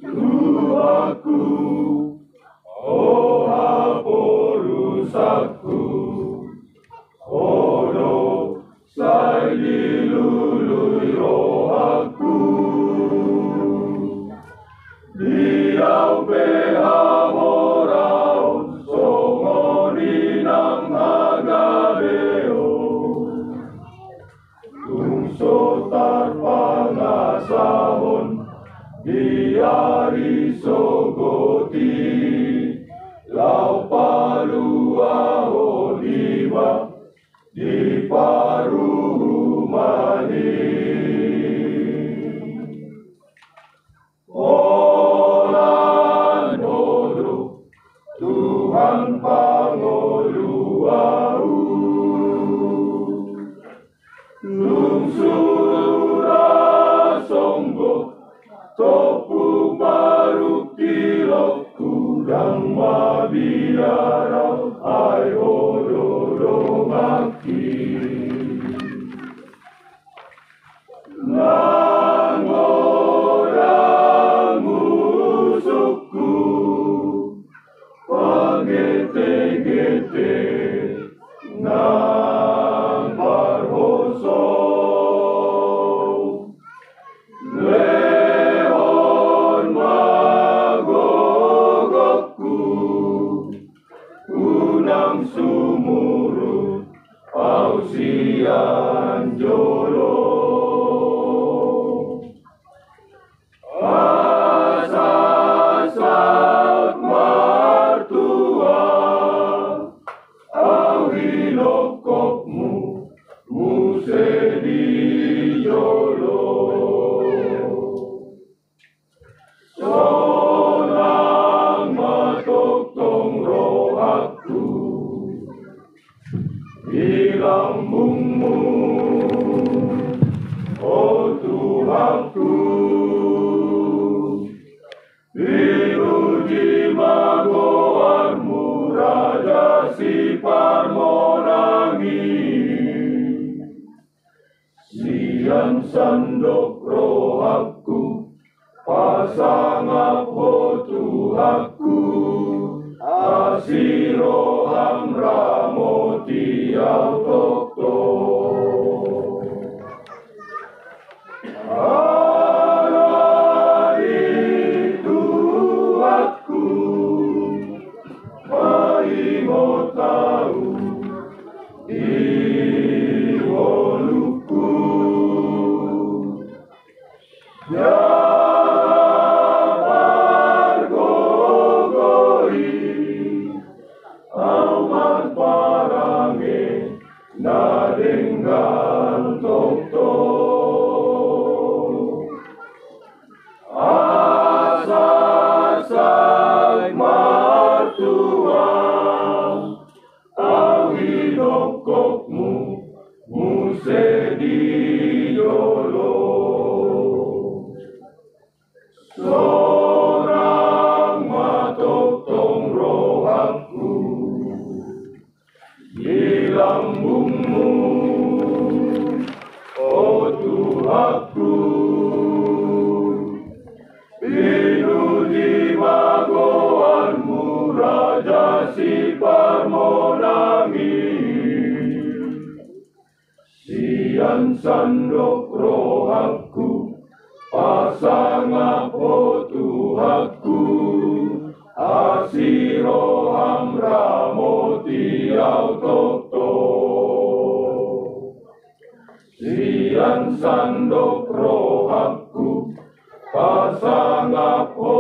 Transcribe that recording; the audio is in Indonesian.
Tuhaku, oh haporusakku, odo sai dilului rohaku. Diau behamorao, songoninang agabeo, tungso tarpangasahon, diari sogoti, lau paluaho diwa, di parumani. Olan odo, Tuhan pangoluau, lungsura songgo, topu baru kilok kudang mabiarau, ai odo maki. Nang orang musuhku, pagete-gete, nang parhoso. Lehon magogokku, unang sumurut, pausian jolo. Asasat martua, au hilokokmu, muse di jolo. Sonang matotong rohaku, di lambungmu, oh Tuhanku. Diuji magoanmu, Raja si parmonangi, sian sandok rohaku, pasangap ho Tuhaku, asiroham ramoti autokto. Nadenggan tokto asasai martua, au hidokokmu, muse di jolo. Sorang matotong rohaku, di lambungmu, oh Tuhanku. Pinuji magoanmu, Raja si parmonangi, sian sandok rohaku, pasangap ho Tuhanku, asiroham ramoti autokto. Sian sandok rohaku, pasangap ho